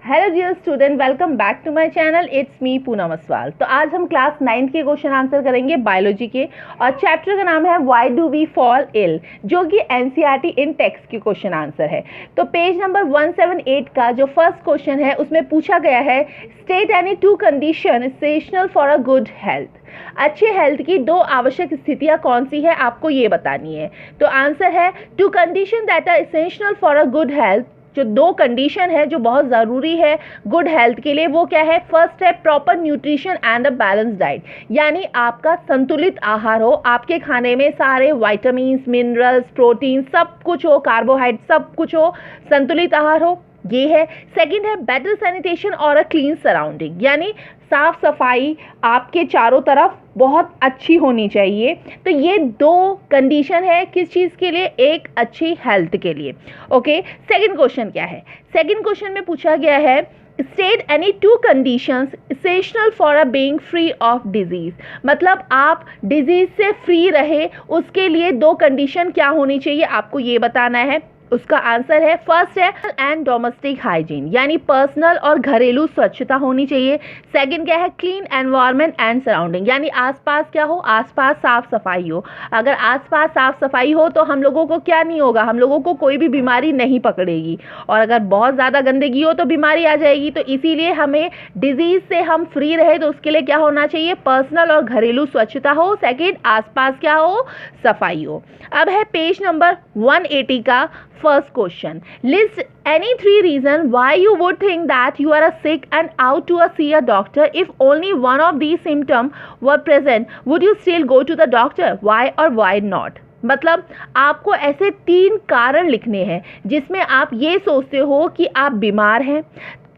Hello dear student, welcome back to my channel. It's me Poonam Aswal. तो आज हम class 9 के क्वेश्चन आंसर करेंगे बायोलॉजी के, और चैप्टर का नाम है why do we fall ill, जो कि एनसीईआरटी इन टेक्स्ट की क्वेश्चन आंसर है। तो पेज नंबर 178 का जो फर्स्ट क्वेश्चन है उसमें पूछा गया है, state any two condition essential for a good health. अच्छे हेल्थ की दो आवश्यक स्थितियां कौन सी है, आपको ये बतानी है। तो आंसर है two condition that are essential for a good health. जो दो कंडीशन है जो बहुत ज़रूरी है गुड हेल्थ के लिए, वो क्या है? फर्स्ट है proper nutrition and a balance diet, यानी आपका संतुलित आहार हो, आपके खाने में सारे विटामिन्स, मिनरल्स, प्रोटीन सब कुछ हो, कार्बोहाइड्रेट सब कुछ हो, संतुलित आहार हो, ये है। सेकंड है बेटर सैनिटेशन और अ क्लीन सराउंडिंग, यानी साफ सफाई आपके चारों तरफ बहुत अच्छी होनी चाहिए। तो ये दो कंडीशन है किस चीज़ के लिए? एक अच्छी हेल्थ के लिए। ओके, सेकंड क्वेश्चन क्या है? सेकंड क्वेश्चन में पूछा गया है, state any two conditions essential for a being free of disease. मतलब आप डिजीज से फ्री रहे उसके लिए दो कंडीशन क्या होनी चाहिए, आपको ये बताना है। उसका आंसर है फर्स्ट है एंड डोमेस्टिक हाइजीन, यानी पर्सनल और घरेलू स्वच्छता होनी चाहिए। सेकंड क्या है? क्लीन एनवायरनमेंट एंड सराउंडिंग, यानी आसपास क्या हो? आसपास साफ सफाई हो। अगर आसपास साफ सफाई हो तो हम लोगों को क्या नहीं होगा? हम लोगों को कोई भी बीमारी नहीं पकड़ेगी, और अगर बहुत ज़्यादा गंदगी हो तो बीमारी आ जाएगी। तो इसीलिए हमें डिजीज से हम फ्री रहे तो उसके लिए क्या होना चाहिए? पर्सनल और घरेलू स्वच्छता हो। सेकंड, आसपास क्या हो? सफाई हो। अब है पेज नंबर 180 का first question. List any three reasons why you would think that you are sick and out to see a doctor. If only one of these symptoms were present, would you still go to the doctor? Why or why not? मतलब आपको ऐसे 3 कारण लिखने हैं जिसमें आप ये सोचते हो कि आप बीमार हैं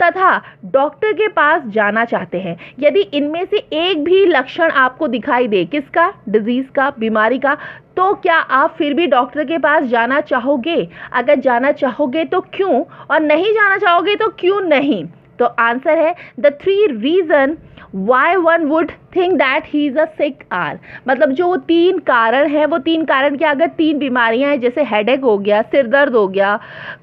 तथा डॉक्टर के पास जाना चाहते हैं। यदि इनमें से एक भी लक्षण आपको दिखाई दे, किसका? डिजीज का, बीमारी का, तो क्या आप फिर भी डॉक्टर के पास जाना चाहोगे? अगर जाना चाहोगे तो क्यों, और नहीं जाना चाहोगे तो क्यों नहीं? तो आंसर है the 3 reason why one would think that he is a sick are. मतलब जो 3 कारण हैं, वो 3 कारण क्या? अगर 3 बीमारियां हैं, जैसे हेडेक हो गया, सिर दर्द हो गया,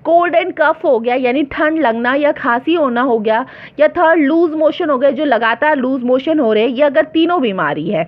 कोल्ड एंड कफ हो गया यानी ठंड लगना या खांसी होना हो गया, या थर्ड लूज मोशन हो गया, जो लगातार लूज मोशन हो रहे हैं, ये अगर तीनों बीमारी है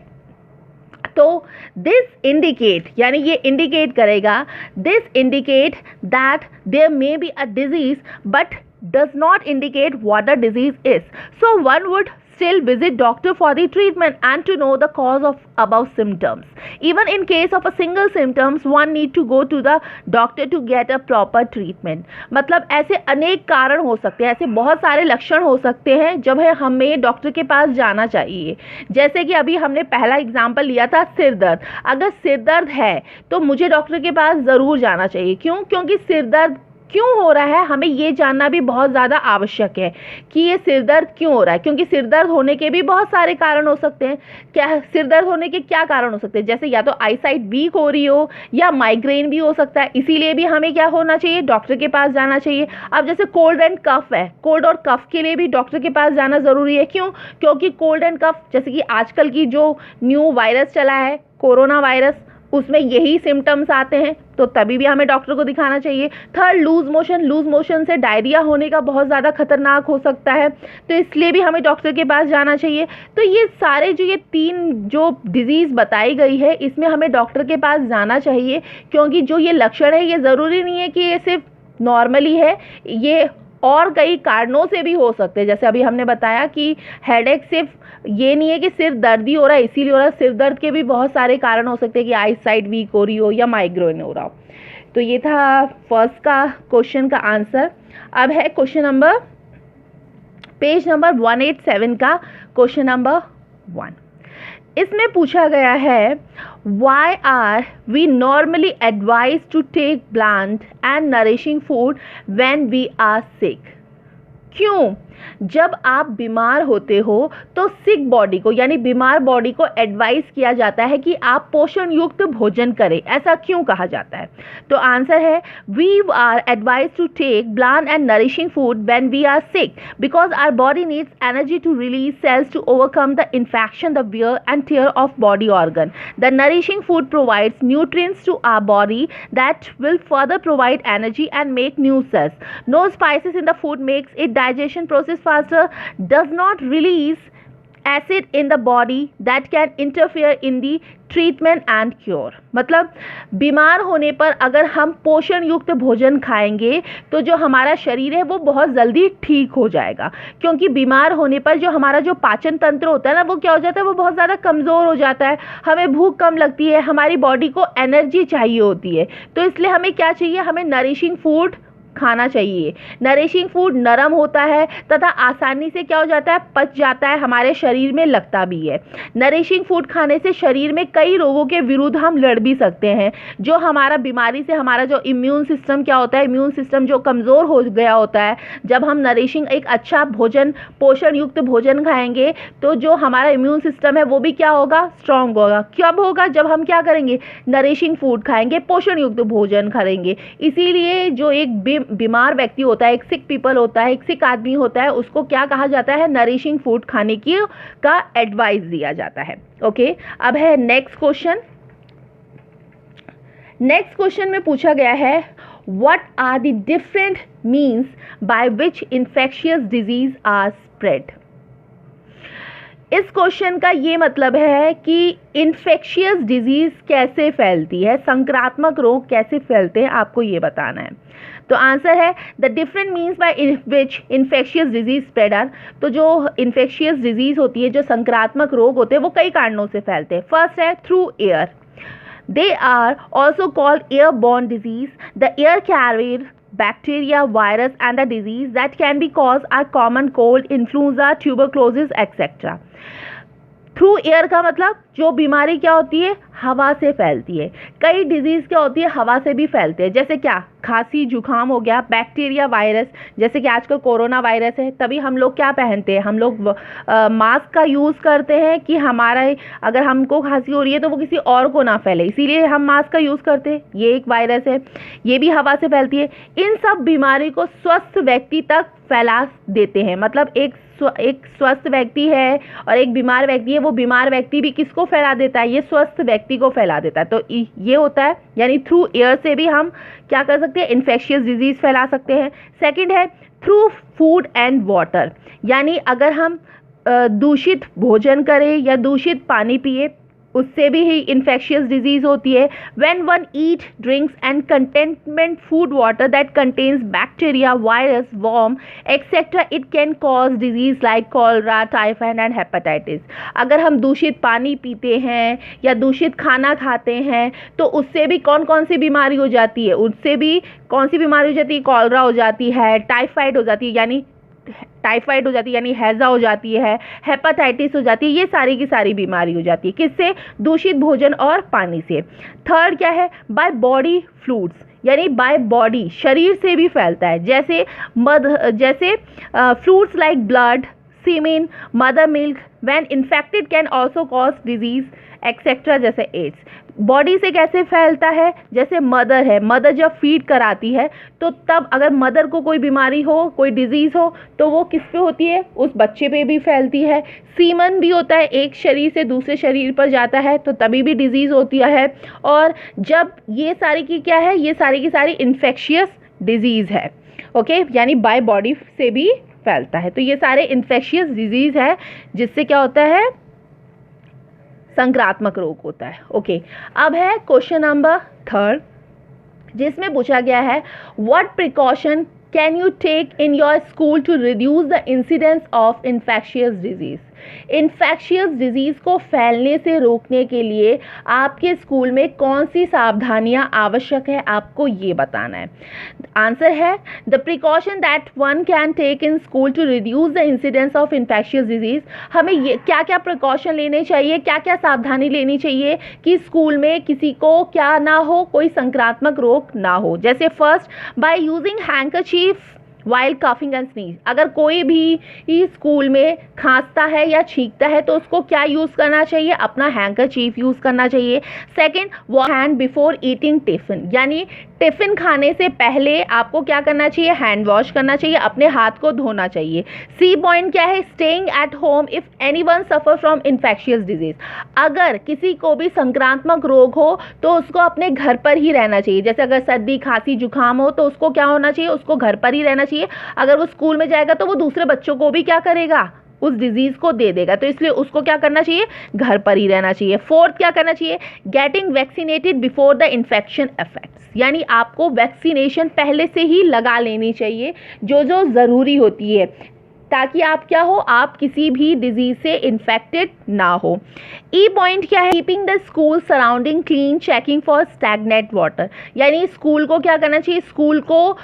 तो दिस इंडिकेट, यानी ये इंडिकेट करेगा, this indicate that there may be a disease but does not indicate what the disease is. So one would still visit doctor for the treatment and to know the cause of above symptoms. Even in case of a single symptoms, one need to go to the doctor to get a proper treatment. मतलब ऐसे अनेक कारण हो सकते हैं, ऐसे बहुत सारे लक्षण हो सकते हैं जब है हमें डॉक्टर के पास जाना चाहिए। जैसे कि अभी हमने पहला एग्जाम्पल लिया था सिर दर्द। अगर सिर दर्द है तो मुझे डॉक्टर के पास ज़रूर जाना चाहिए। क्यों? क्योंकि सिर दर्द क्यों हो रहा है हमें ये जानना भी बहुत ज़्यादा आवश्यक है कि ये सिर दर्द क्यों हो रहा है, क्योंकि सिर दर्द होने के भी बहुत सारे कारण हो सकते हैं। क्या सिर दर्द होने के क्या कारण हो सकते हैं? जैसे या तो आईसाइट वीक हो रही हो या माइग्रेन भी हो सकता है, इसीलिए भी हमें क्या होना चाहिए? डॉक्टर के पास जाना चाहिए। अब जैसे कोल्ड एंड कफ है, कोल्ड और कफ के लिए भी डॉक्टर के पास जाना ज़रूरी है। क्यों? क्योंकि कोल्ड एंड कफ, जैसे कि आजकल की जो न्यू वायरस चला है कोरोना वायरस, उसमें यही सिम्टम्स आते हैं, तो तभी भी हमें डॉक्टर को दिखाना चाहिए। Third, loose motion, loose motion से डायरिया होने का बहुत ज़्यादा खतरनाक हो सकता है, तो इसलिए भी हमें डॉक्टर के पास जाना चाहिए। तो ये सारे जो ये 3 जो डिजीज़ बताई गई है, इसमें हमें डॉक्टर के पास जाना चाहिए, क्योंकि जो ये लक्षण है ये ज़रूरी नहीं है कि ये सिर्फ नॉर्मली है, ये और कई कारणों से भी हो सकते हैं। जैसे अभी हमने बताया कि हेडेक सिर्फ ये नहीं है कि सिर दर्द ही हो रहा है इसीलिए हो रहा है, सिर दर्द के भी बहुत सारे कारण हो सकते हैं कि आई साइड वीक हो रही हो या माइग्रेन हो रहा हो। तो ये था फर्स्ट का क्वेश्चन का आंसर। अब है क्वेश्चन नंबर, पेज नंबर 187 का क्वेश्चन नंबर 1। इसमें पूछा गया है, why are we normally advised to take bland and nourishing food when we are sick? क्यों जब आप बीमार होते हो तो सिक बॉडी को, यानी बीमार बॉडी को एडवाइस किया जाता है कि आप पोषण युक्त भोजन करें? ऐसा क्यों कहा जाता है? तो आंसर है we are advise to take bland and nourishing food when we are sick because our body needs energy to release cells to overcome the infection, the wear and tear of body organ. The nourishing food provides nutrients to our body that will further provide energy and make new cells. No spices in the food makes it digestion process faster, does not release acid in the body that can interfere in the treatment and cure. मतलब बीमार होने पर अगर हम पोषण युक्त भोजन खाएंगे तो जो हमारा शरीर है वो बहुत जल्दी ठीक हो जाएगा, क्योंकि बीमार होने पर जो हमारा जो पाचन तंत्र होता है ना, वो क्या हो जाता है, वो बहुत ज़्यादा कमज़ोर हो जाता है, हमें भूख कम लगती है, हमारी बॉडी को एनर्जी चाहिए होती है। तो इसलिए हमें क्या चाहिए, हमें नरिशिंग फूड खाना चाहिए। नरिशिंग फूड नरम होता है तथा आसानी से क्या हो जाता है, पच जाता है, हमारे शरीर में लगता भी है। नरिशिंग फूड खाने से शरीर में कई रोगों के विरुद्ध हम लड़ भी सकते हैं। जो हमारा बीमारी से हमारा जो इम्यून सिस्टम क्या होता है, इम्यून सिस्टम जो कमज़ोर हो गया होता है, जब हम नरिशिंग एक अच्छा भोजन, पोषण युक्त भोजन खाएंगे तो जो हमारा इम्यून सिस्टम है वो भी क्या होगा, स्ट्रांग होगा। कब होगा, जब हम क्या करेंगे, नरिशिंग फूड खाएंगे, पोषण युक्त भोजन करेंगे। इसीलिए जो एक बीमार व्यक्ति होता है, एक सिक पीपल होता है, एक सिक आदमी होता है, उसको क्या कहा जाता है, नरिशिंग फूड खाने की का एडवाइस दिया जाता है। ओके, अब है नेक्स्ट क्वेश्चन। नेक्स्ट क्वेश्चन में पूछा गया है, what are the different means by which infectious disease are spread. इस क्वेश्चन का ये मतलब है कि इन्फेक्शियस डिजीज कैसे फैलती है, संक्रामक रोग कैसे फैलते हैं, आपको ये बताना है। तो आंसर है the different means by which infectious disease spread are. तो जो इन्फेक्शियस डिजीज होती है, जो संक्रामक रोग होते हैं, वो कई कारणों से फैलते हैं। फर्स्ट है through air, they are also called airborne disease. The air carried bacteria, virus and the disease that can be caused are common cold, influenza, tuberculosis, etc. Through air का मतलब जो बीमारी क्या होती है, हवा से फैलती है। कई डिजीज़ क्या होती है, हवा से भी फैलते हैं, जैसे क्या, खांसी जुकाम हो गया, बैक्टीरिया, वायरस, जैसे कि आजकल कोरोना वायरस है, तभी हम लोग क्या पहनते हैं, हम लोग मास्क का यूज़ करते हैं कि हमारा अगर हमको खांसी हो रही है तो वो किसी और को ना फैले, इसीलिए हम मास्क का यूज़ करते हैं। ये एक वायरस है, ये भी हवा से फैलती है। इन सब बीमारी को स्वस्थ व्यक्ति तक फैला देते हैं। मतलब एक स्वस्थ व्यक्ति है और एक बीमार व्यक्ति है, वो बीमार व्यक्ति भी किसको फैला देता है, ये स्वस्थ व्यक्ति को फैला देता है। तो ये होता है, यानी थ्रू एयर से भी हम क्या कर सकते हैं, इन्फेक्शियस डिजीज़ फैला सकते हैं। सेकंड है थ्रू फूड एंड वाटर, यानी अगर हम दूषित भोजन करें या दूषित पानी पिए, उससे भी ही इन्फेक्शियस डिजीज होती है। When one eat drinks and containment food water that contains bacteria, virus, worm etcetera, it can cause disease like cholera, typhoid and hepatitis. अगर हम दूषित पानी पीते हैं या दूषित खाना खाते हैं तो उससे भी कौन कौन सी बीमारी हो जाती है, उससे भी कौन सी बीमारी हो जाती है, कॉलरा हो जाती है, टाइफाइड हो जाती है, यानी हैजा हो जाती है, हेपेटाइटिस हो जाती है, ये सारी की सारी बीमारी हो जाती है। किससे, दूषित भोजन और पानी से। थर्ड क्या है, बाय बॉडी फ्लूइड्स, यानी बाय बॉडी, शरीर से भी फैलता है, जैसे fluids like blood, semen, mother milk, when infected can also cause disease etcetera, जैसे एड्स। बॉडी से कैसे फैलता है, जैसे मदर है, मदर जब फीड कराती है तो तब अगर मदर को कोई बीमारी हो, कोई डिजीज़ हो, तो वो किस पे होती है, उस बच्चे पे भी फैलती है। सीमन भी होता है, एक शरीर से दूसरे शरीर पर जाता है तो तभी भी डिजीज़ होती है। और जब ये सारी की क्या है, ये सारी की सारी इन्फेक्शियस डिजीज़ है। ओके, यानी बाय बॉडी से भी फैलता है। तो ये सारे इन्फेक्शियस डिजीज़ है जिससे क्या होता है, संक्रामक रोग होता है। ओके, अब है क्वेश्चन नंबर 3 जिसमें पूछा गया है, what precaution can you take in your school to reduce the incidence of infectious disease. Infectious disease को फैलने से रोकने के लिए आपके स्कूल में कौन सी सावधानियां आवश्यक है, आपको ये बताना है। आंसर है the precaution that one can take in school to reduce the incidence of infectious disease. हमें ये क्या क्या प्रिकॉशन लेने चाहिए, क्या क्या सावधानी लेनी चाहिए कि स्कूल में किसी को क्या ना हो, कोई संक्रामक रोग ना हो। जैसे first, by using handkerchief while coughing and sneeze. अगर कोई भी स्कूल में खांसता है या छींकता है तो उसको क्या यूज़ करना चाहिए, अपना हैंकरचीफ यूज़ करना चाहिए। Second, wash hand before eating tiffin, यानी टिफ़िन खाने से पहले आपको क्या करना चाहिए, हैंड वॉश करना चाहिए, अपने हाथ को धोना चाहिए। सी पॉइंट क्या है, staying at home if anyone suffer from infectious disease. अगर किसी को भी संक्रामक रोग हो तो उसको अपने घर पर ही रहना चाहिए। जैसे अगर सर्दी खांसी जुकाम हो तो उसको क्या होना चाहिए, उसको घर पर ही रहना चाहिए, चाहिए, अगर वो स्कूल में जाएगा तो वो दूसरे बच्चों को भी क्या करेगा, उस डिजीज को दे देगा, तो इसलिए उसको क्या करना चाहिए, घर पर ही रहना चाहिए। फोर्थ क्या करना चाहिए, getting vaccinated before the infection effects, यानी आपको वैक्सीनेशन पहले से ही लगा लेनी चाहिए जो जो ज़रूरी होती है, ताकि आप क्या हो, आप किसी भी डिजीज से इन्फेक्टेड ना हो। ई पॉइंट क्या है, keeping the school surrounding clean, checking for stagnant water, यानी स्कूल को क्या करना चाहिए, स्कूल को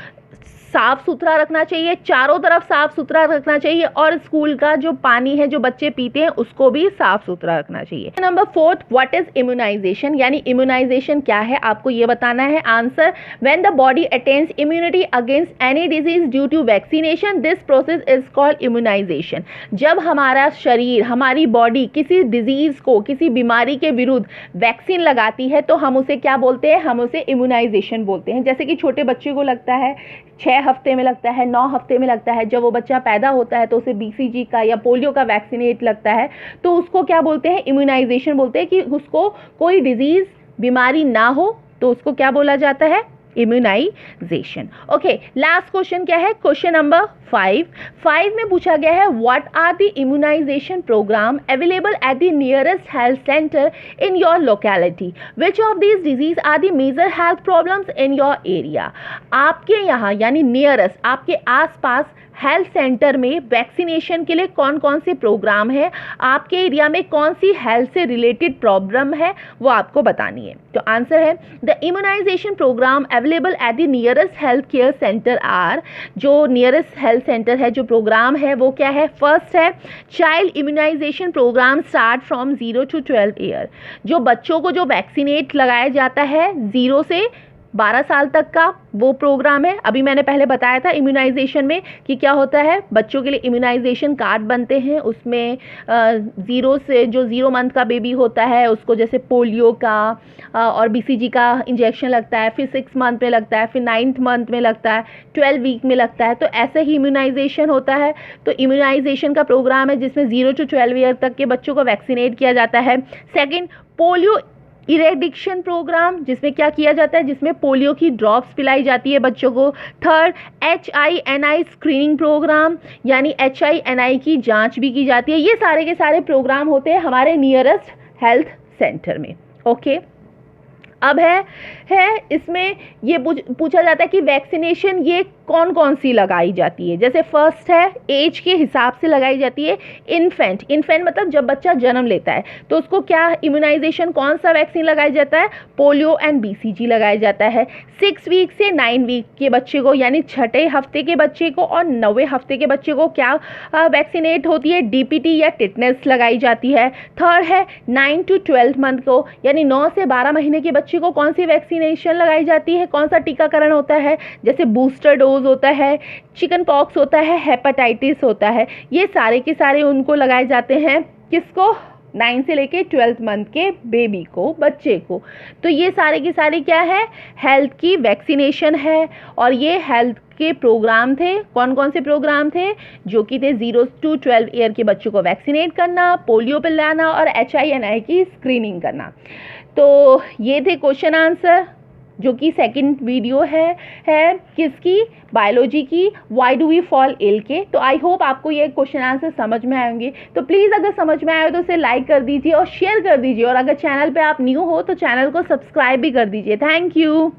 साफ सुथरा रखना चाहिए, चारों तरफ साफ सुथरा रखना चाहिए, और स्कूल का जो पानी है जो बच्चे पीते हैं उसको भी साफ सुथरा रखना चाहिए। Number fourth, what is immunisation, यानी इम्यूनाइजेशन क्या है, आपको ये बताना है। Answer, when the body attains immunity against any disease due to vaccination, this process is called immunisation. जब हमारा शरीर, हमारी बॉडी किसी डिजीज को, किसी बीमारी के विरुद्ध वैक्सीन लगाती है तो हम उसे क्या बोलते हैं, हम उसे इम्यूनाइजेशन बोलते हैं। जैसे कि छोटे बच्चे को लगता है 6 हफ्ते में लगता है, 9 हफ्ते में लगता है, जब वो बच्चा पैदा होता है तो उसे BCG का या पोलियो का वैक्सीनेट लगता है, तो उसको क्या बोलते हैं, इम्यूनाइजेशन बोलते हैं, कि उसको कोई डिजीज, बीमारी ना हो तो उसको क्या बोला जाता है, इम्यूनाइजेशन। ओके, लास्ट क्वेश्चन क्या है, क्वेश्चन नंबर 5 में पूछा गया है, what are the immunisation programme available at the nearest health centre in your locality, which of these disease are the major health problems in your area. आपके यहाँ यानी nearest, आपके आसपास हेल्थ सेंटर में वैक्सीनेशन के लिए कौन कौन से प्रोग्राम है, आपके एरिया में कौन सी हेल्थ से रिलेटेड प्रॉब्लम है, वो आपको बतानी है। तो आंसर है, the immunisation programme available at the nearest health care centre are, जो नियरेस्ट हेल्थ सेंटर है, जो प्रोग्राम है वो क्या है, फर्स्ट है child immunisation programme start from 0 to 12 year, जो बच्चों को जो वैक्सीनेट लगाया जाता है 0 से 12 साल तक का वो प्रोग्राम है। अभी मैंने पहले बताया था इम्यूनाइजेशन में कि क्या होता है, बच्चों के लिए इम्यूनाइजेशन कार्ड बनते हैं, उसमें 0 से जो 0 मंथ का बेबी होता है उसको जैसे पोलियो का और BCG का इंजेक्शन लगता है, फिर 6 मंथ में लगता है, फिर 9th मंथ में लगता है, 12 वीक में लगता है, तो ऐसे ही इम्यूनाइजेशन होता है। तो इम्यूनाइजेशन का प्रोग्राम है जिसमें 0 to 12 ईयर तक के बच्चों को वैक्सीनेट किया जाता है। सेकेंड, पोलियो इरेडिक्शन प्रोग्राम, जिसमें क्या किया जाता है, जिसमें पोलियो की ड्रॉप्स पिलाई जाती है बच्चों को। थर्ड, HINI स्क्रीनिंग प्रोग्राम, यानी HINI की जांच भी की जाती है। ये सारे के सारे प्रोग्राम होते हैं हमारे नियरेस्ट हेल्थ सेंटर में। ओके, अब है इसमें ये पूछा जाता है कि वैक्सीनेशन ये कौन कौन सी लगाई जाती है। जैसे फर्स्ट है, एज के हिसाब से लगाई जाती है। इन्फेंट मतलब जब बच्चा जन्म लेता है तो उसको क्या इम्यूनाइजेशन, कौन सा वैक्सीन लगाया जाता है, पोलियो एंड BCG लगाया जाता है। 6 वीक से 9 वीक के बच्चे को, यानी 6ठे हफ्ते के बच्चे को और 9वें हफ्ते के बच्चे को क्या वैक्सीनेट होती है, DPT या टिटनेस लगाई जाती है। थर्ड है 9 to 12 मंथ को, यानी 9 से 12 महीने के बच्चे को कौन सी वैक्सीनेशन लगाई जाती है, कौन सा टीकाकरण होता है, जैसे बूस्टर डोज होता है, चिकन पॉक्स होता है, हेपेटाइटिस होता है, ये सारे के सारे उनको लगाए जाते हैं। किसको, 9 से लेके 12 मंथ के बेबी को, बच्चे को। तो ये सारे के सारे क्या है, हेल्थ की वैक्सीनेशन है। और ये हेल्थ के प्रोग्राम थे, कौन कौन से प्रोग्राम थे, जो कि थे 0 to 12 ईयर के बच्चों को वैक्सीनेट करना, पोलियो पिलाना और HINI की स्क्रीनिंग करना। तो ये थे क्वेश्चन आंसर, जो कि सेकंड वीडियो है किसकी, बायोलॉजी की, why do we fall ill के। तो आई होप आपको ये क्वेश्चन आंसर समझ में आएंगे। तो प्लीज़ अगर समझ में आए तो उसे लाइक कर दीजिए और शेयर कर दीजिए, और अगर चैनल पे आप न्यू हो तो चैनल को सब्सक्राइब भी कर दीजिए। Thank you.